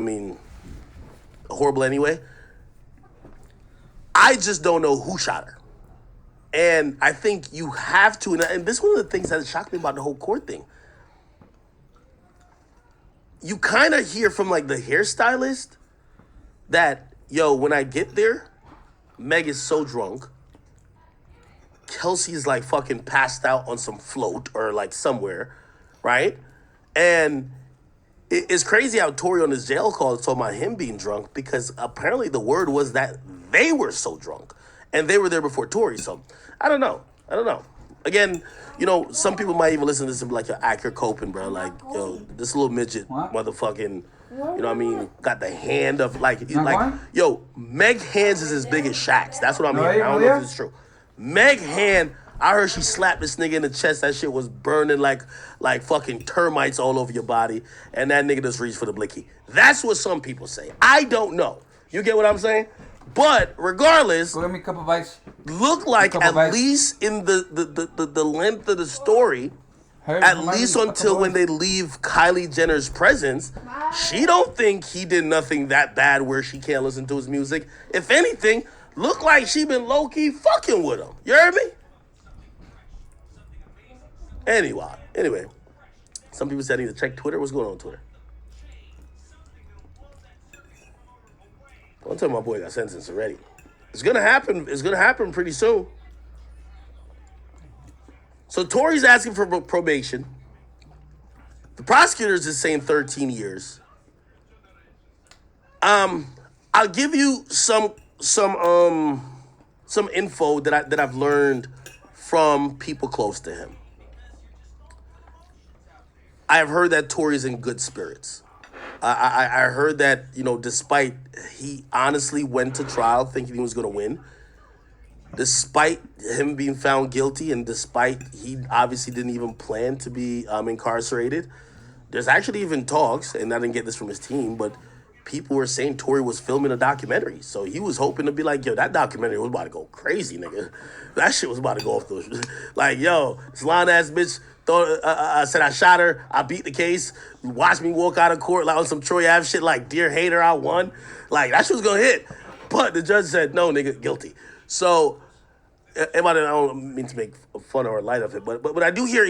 mean, horrible anyway. I just don't know who shot her. And I think you have to, and this is one of the things that shocked me about the whole court thing. You kind of hear from like the hairstylist that, yo, when I get there, Meg is so drunk. Kelsey's like fucking passed out on some float or like somewhere, right? And it's crazy how Tory on his jail call is talking about him being drunk because apparently the word was that they were so drunk. And they were there before Tory, so I don't know. Again, some people might even listen to this and be like, yo, you're coping, bro. Like, yo, this little midget motherfucking, got the hand of, yo, Meg hands is as big as Shaq's. That's what I'm hearing. I don't know if it's true. Meg hand, I heard she slapped this nigga in the chest. That shit was burning like fucking termites all over your body. And that nigga just reached for the blicky. That's what some people say. I don't know. You get what I'm saying? But regardless, go get me a cup of ice. Look like at least in the length of the story, at least until when they leave Kylie Jenner's presence, she don't think he did nothing that bad where she can't listen to his music. If anything, look like she been low-key fucking with him. You heard me? Anyway, some people said I need to check Twitter. What's going on Twitter? Don't tell my boy got sentenced already. It's gonna happen. It's gonna happen pretty soon. So Tory's asking for probation. The prosecutors is saying 13 years. I'll give you some info that I've learned from people close to him. I have heard that Tory's in good spirits. I heard that, despite he honestly went to trial thinking he was going to win, despite him being found guilty and despite he obviously didn't even plan to be incarcerated, there's actually even talks, and I didn't get this from his team, but people were saying Tory was filming a documentary. So he was hoping to be like, yo, that documentary was about to go crazy, nigga. That shit was about to go off the... Like, yo, this lying-ass bitch thought, I said I shot her, I beat the case, watched me walk out of court like on some Troy Ave shit like, dear hater, I won. Like, that shit was gonna hit. But the judge said, no, nigga, guilty. So, I don't mean to make fun or light of it, but I do hear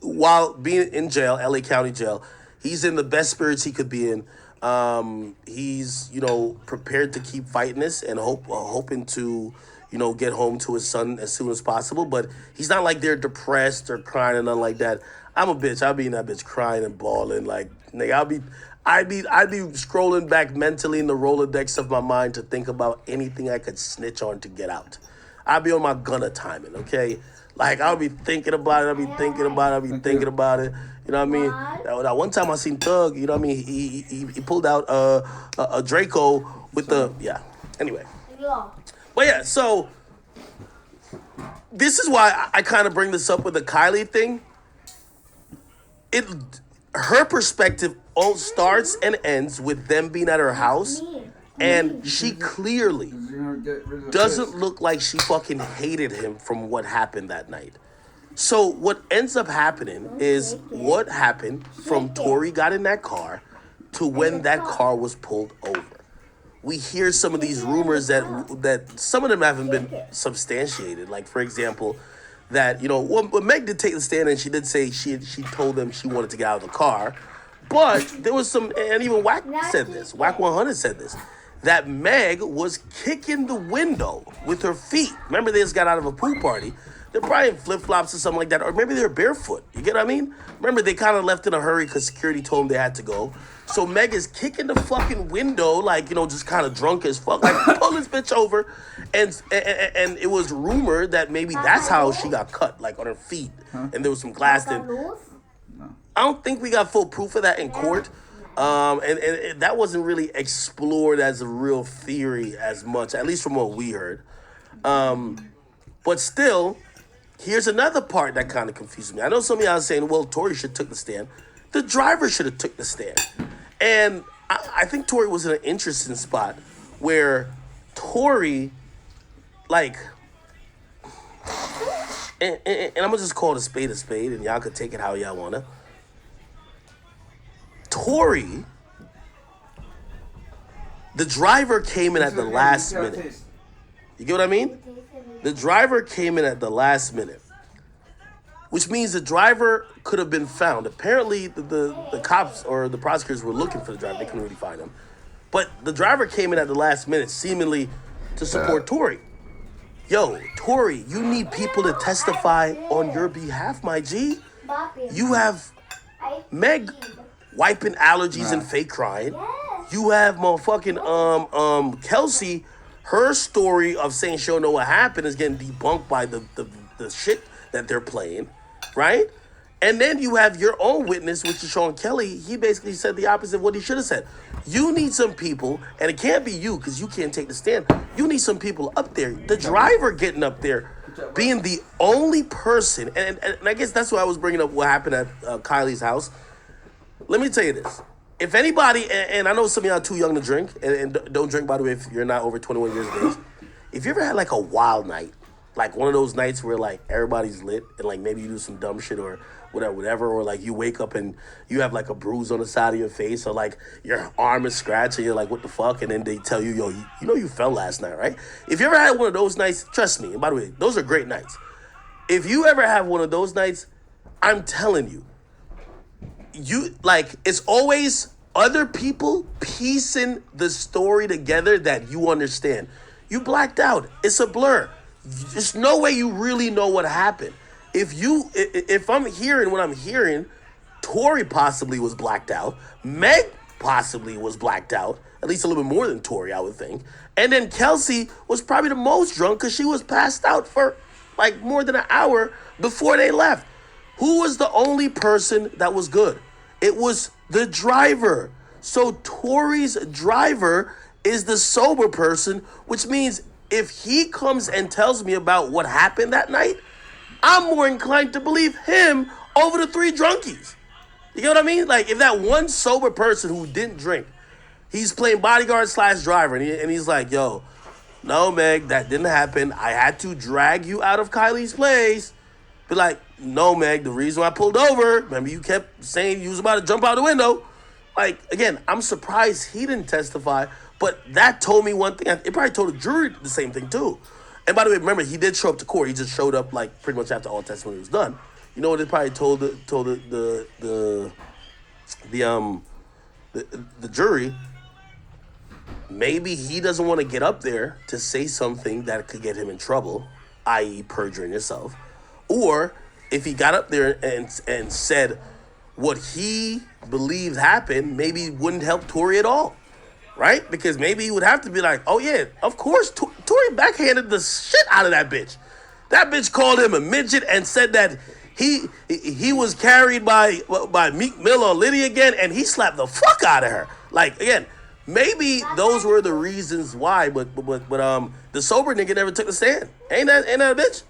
while being in jail, LA County Jail, he's in the best spirits he could be in. He's, prepared to keep fighting this and hoping to, get home to his son as soon as possible. But he's not like they're depressed or crying or nothing like that. I'm a bitch. I'll be in that bitch crying and bawling. Like, nigga, I'd be scrolling back mentally in the Rolodex of my mind to think about anything I could snitch on to get out. I'd be on my Gunna timing, okay? Like, I'll be thinking about it. I'll be thinking about it. You know what I mean? That one time I seen Thug, you know what I mean? He pulled out a Draco with the... Yeah. Anyway. But yeah, so... This is why I kind of bring this up with the Kylie thing. Her perspective all starts and ends with them being at her house. And she clearly doesn't look like she fucking hated him from what happened that night. So what ends up happening is what happened from Tory got in that car to when that car was pulled over. We hear some of these rumors that some of them haven't been substantiated. Like, for example, that, when Meg did take the stand and she did say she told them she wanted to get out of the car. But there was some, and even Wack said this, Wack 100 said this, that Meg was kicking the window with her feet. Remember, they just got out of a pool party. They're probably in flip-flops or something like that. Or maybe they're barefoot. You get what I mean? Remember, they kind of left in a hurry because security told them they had to go. So Meg is kicking the fucking window, like, just kind of drunk as fuck. Like, pull this bitch over. And it was rumored that maybe that's how she got cut, like on her feet. And there was some glass that... I don't think we got full proof of that in court. And that wasn't really explored as a real theory as much, at least from what we heard. But still, here's another part that kind of confused me. I know some of y'all are saying, well, Tory should have took the stand. The driver should have took the stand. And I think Tory was in an interesting spot where Tory, like, and I'm going to just call it a spade, and y'all could take it how y'all want to. Tory The driver came in at the last minute. You get what I mean? The driver came in at the last minute, which means the driver could have been found. Apparently, the cops or the prosecutors were looking for the driver. They couldn't really find him. But the driver came in at the last minute, seemingly to support Tory. Yo, Tory, you need people to testify on your behalf, my G. You have Meg wiping allergies and fake crying. You have motherfucking Kelsey, her story of saying she don't know what happened is getting debunked by the shit that they're playing, right? And then you have your own witness, which is Sean Kelly. He basically said the opposite of what he should have said. You need some people, and it can't be you because you can't take the stand. You need some people up there. The driver getting up there, being the only person, and I guess that's why I was bringing up what happened at Kylie's house. Let me tell you this. If anybody, and I know some of y'all are too young to drink, and don't drink, by the way, if you're not over 21 years of age. If you ever had like a wild night, like one of those nights where like everybody's lit and like maybe you do some dumb shit or whatever, or like you wake up and you have like a bruise on the side of your face or like your arm is scratched and you're like, what the fuck? And then they tell you, yo, you know you fell last night, right? If you ever had one of those nights, trust me, and by the way, those are great nights. If you ever have one of those nights, I'm telling you, it's always other people piecing the story together that you understand. You blacked out. It's a blur. There's no way you really know what happened. If I'm hearing what I'm hearing, Tory possibly was blacked out. Meg possibly was blacked out. At least a little bit more than Tory, I would think. And then Kelsey was probably the most drunk because she was passed out for like more than an hour before they left. Who was the only person that was good? It was the driver. So Tory's driver is the sober person, which means if he comes and tells me about what happened that night, I'm more inclined to believe him over the three drunkies. You get what I mean? Like, if that one sober person who didn't drink, he's playing bodyguard / driver, and he's like, yo, no, Meg, that didn't happen. I had to drag you out of Kylie's place. Be like, no, Meg, the reason why I pulled over, remember you kept saying you was about to jump out the window. Like, again, I'm surprised he didn't testify, but that told me one thing. It probably told the jury the same thing, too. And by the way, remember, he did show up to court. He just showed up like pretty much after all testimony was done. You know what? It probably told the jury. Maybe he doesn't want to get up there to say something that could get him in trouble, i.e., perjuring himself. Or if he got up there and said what he believed happened, maybe it wouldn't help Tory at all. Right? Because maybe he would have to be like, oh yeah, of course, Tory backhanded the shit out of that bitch. That bitch called him a midget and said that he was carried by Meek Mill or Liddy again, and he slapped the fuck out of her. Like, again, maybe those were the reasons why, but the sober nigga never took the stand. Ain't that a bitch?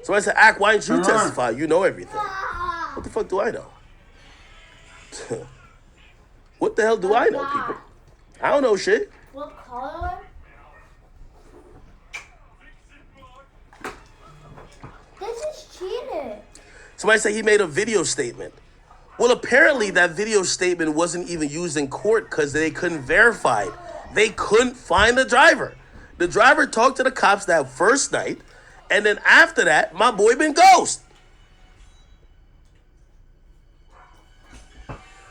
Somebody said, Ak, why didn't you testify? You know everything. What the fuck do I know? What the hell do I know, people? I don't know shit. What color? This is cheating. Somebody said he made a video statement. Well, apparently that video statement wasn't even used in court because they couldn't verify it. They couldn't find the driver. The driver talked to the cops that first night, and then after that, my boy been ghost.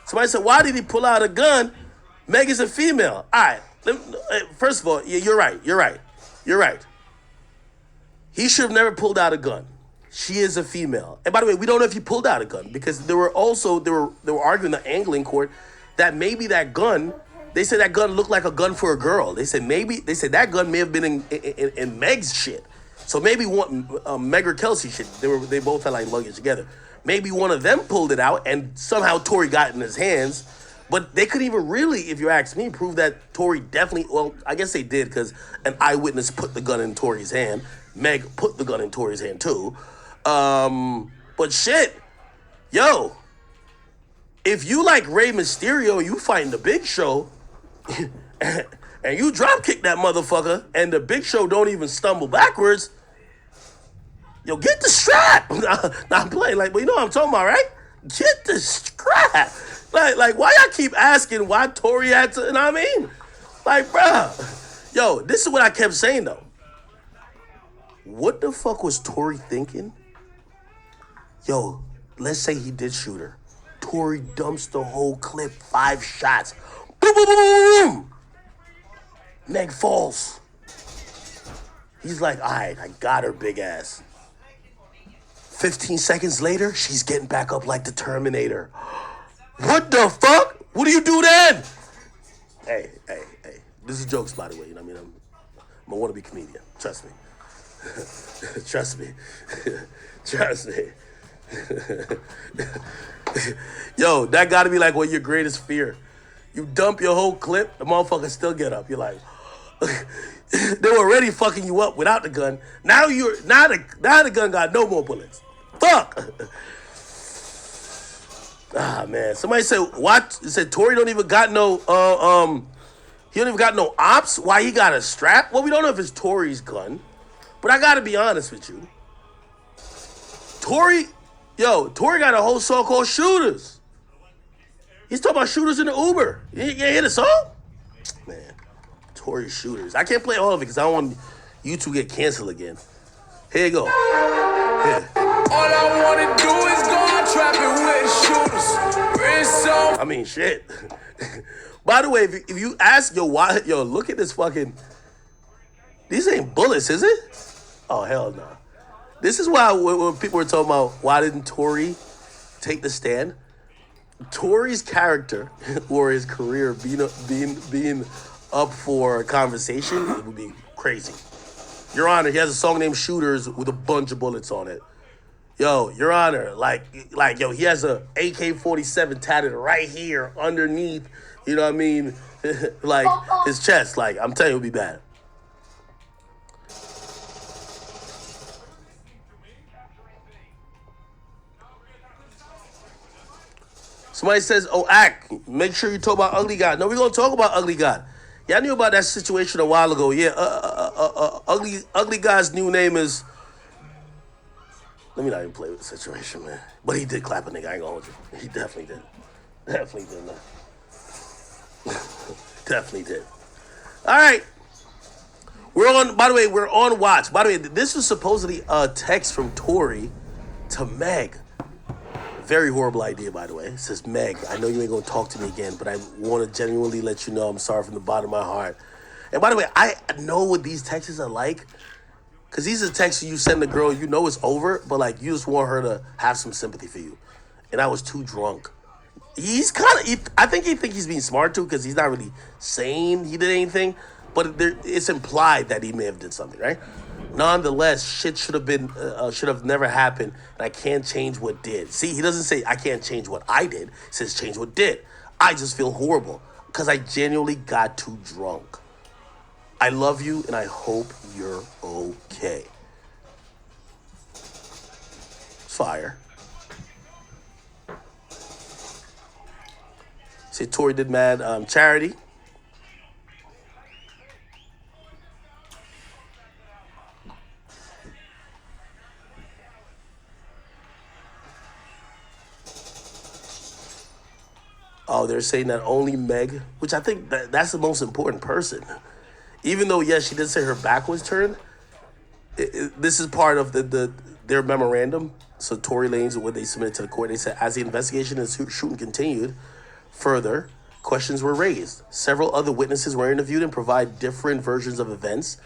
Somebody said, why did he pull out a gun? Meg is a female. All right. First of all, you're right. He should have never pulled out a gun. She is a female. And by the way, we don't know if he pulled out a gun because they were arguing the angle in court that maybe that gun, they said that gun looked like a gun for a girl. They said that gun may have been in Meg's shit. So maybe Meg or Kelsey shit. They both had like luggage together. Maybe one of them pulled it out and somehow Tory got it in his hands. But they couldn't even really, if you ask me, prove that Tory definitely, well, I guess they did because an eyewitness put the gun in Tory's hand. Meg put the gun in Tory's hand too. But shit, yo, if you like Rey Mysterio, you fighting the Big Show and you drop kick that motherfucker and the Big Show don't even stumble backwards, yo, get the strap. Nah, I'm playing like, but you know what I'm talking about, right? Get the scrap. Like, why y'all keep asking why Tory had to, you know what I mean? Like, bruh. Yo, this is what I kept saying, though. What the fuck was Tory thinking? Yo, let's say he did shoot her. Tory dumps the whole clip, 5 shots. Boom, boom, boom, boom, boom. Meg falls. He's like, all right, I got her, big ass. 15 seconds later, she's getting back up like the Terminator. What the fuck? What do you do then? Hey. This is jokes, by the way. You know what I mean? I'm a wannabe comedian. Trust me. Trust me. Trust me. Yo, that gotta be like one of your greatest fear. You dump your whole clip, the motherfucker still get up. You're like, they were already fucking you up without the gun. Now the gun got no more bullets. Fuck. Ah man. Somebody said what? It said Tory don't even got no he don't even got no ops. Why he got a strap? Well, we don't know if it's Tory's gun, but I gotta be honest with you. Tory got a whole song called Shooters. He's talking about shooters in the Uber. You hear the song? Man, Tory Shooters. I can't play all of it because I don't want you to get canceled again. Here you go. Here. All I wanna do is go out trapping with shooters. I mean, shit. By the way, if you ask, look at this fucking. These ain't bullets, is it? Oh, hell no. This is why when people were talking about why didn't Tory take the stand? Tory's character or his career being up for a conversation, it would be crazy. Your Honor, he has a song named Shooters with a bunch of bullets on it. Yo, Your Honor, he has a AK-47 tatted right here underneath, you know what I mean? Like his chest. Like, I'm telling you, it would be bad. Somebody says, make sure you talk about Ugly God. No, we're going to talk about Ugly God. Yeah, I knew about that situation a while ago. Yeah, Ugly God's new name is... Let me not even play with the situation, man. But he did clap a nigga, I ain't gonna hold you. He definitely did. Definitely did, man. Definitely did. All right. We're on watch. By the way, this was supposedly a text from Tory to Meg. Very horrible idea, by the way. It says, Meg, I know you ain't gonna talk to me again, but I want to genuinely let you know I'm sorry from the bottom of my heart. And by the way, I know what these texts are like, because these are texts you send a girl you know it's over, but like you just want her to have some sympathy for you. And I was too drunk. He's I think he's being smart too, because he's not really saying he did anything, but it's implied that he may have did something, right? Nonetheless, shit should have never happened, and I can't change what did. See, he doesn't say I can't change what I did. He says change what did. I just feel horrible because I genuinely got too drunk. I love you, and I hope you're okay. Fire. Say Tory did mad charity. Oh, they're saying that only Meg, which I think that's the most important person. Even though, yes, she did say her back was turned, this is part of their memorandum. So Tory Lanez, what they submitted to the court, they said, as the investigation and shooting continued, further, questions were raised. Several other witnesses were interviewed and provide different versions of events.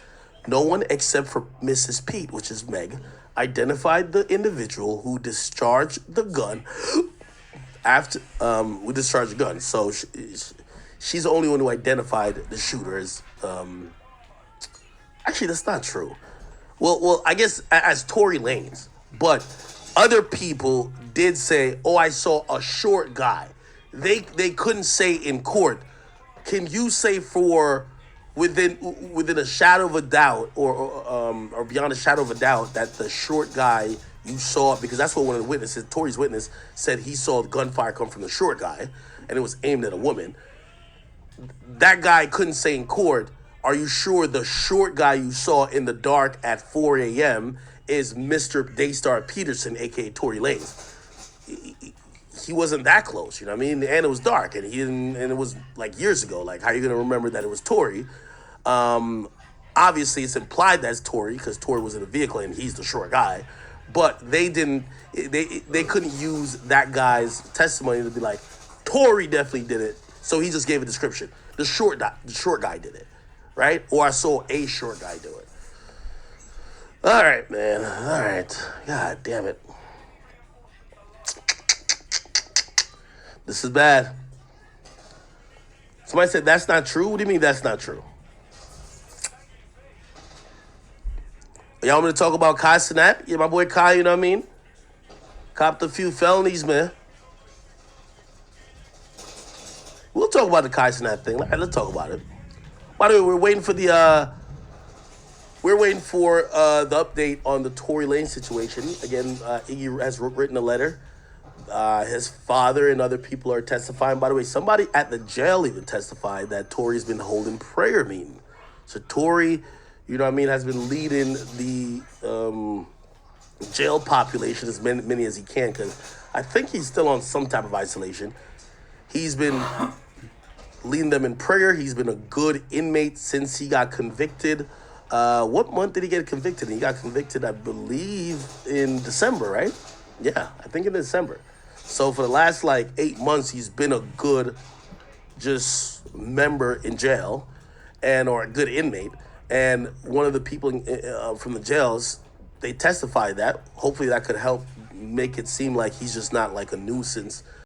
No one except for Mrs. Pete, which is Meg, identified the individual who discharged the gun after we discharged the gun. So she's the only one who identified the shooter as actually that's not true. Well, I guess as Tory Lanez, but other people did say, "Oh, I saw a short guy." They couldn't say in court. Can you say for within a shadow of a doubt or beyond a shadow of a doubt that the short guy you saw, because that's what one of the witnesses, Tory's witness, said he saw the gunfire come from the short guy, and it was aimed at a woman. That guy couldn't say in court, are you sure the short guy you saw in the dark at 4 a.m. is Mr. Daystar Peterson, a.k.a. Tory Lanez? he wasn't that close, you know what I mean? And it was dark, and he didn't, and it was like years ago. Like, how are you gonna remember that it was Tory? Obviously, it's implied that's Tory because Tory was in the vehicle and he's the short guy. But they didn't. They couldn't use that guy's testimony to be like, Tory definitely did it. So he just gave a description. The short guy did it, right? Or I saw a short guy do it. All right, man. All right. God damn it. This is bad. Somebody said that's not true. What do you mean that's not true? Y'all want me to talk about Kai Cenat? Yeah, my boy Kai, you know what I mean? Copped a few felonies, man. We'll talk about the Kai Cenat thing. All right, let's talk about it. By the way, we're waiting for the update on the Tory Lanez situation. Again, Iggy has written a letter. His father and other people are testifying. By the way, somebody at the jail even testified that Tory's been holding prayer meeting. So Tory, you know what I mean, has been leading the jail population as many as he can, because I think he's still on some type of isolation. He's been leading them in prayer. He's been a good inmate since he got convicted. What month did he get convicted? He got convicted, I believe, in December, right? Yeah, I think in December. So for the last 8 months, he's been a good just member in jail, or a good inmate. And one of the people from the jails, they testified that. Hopefully that could help make it seem like he's just not like a nuisance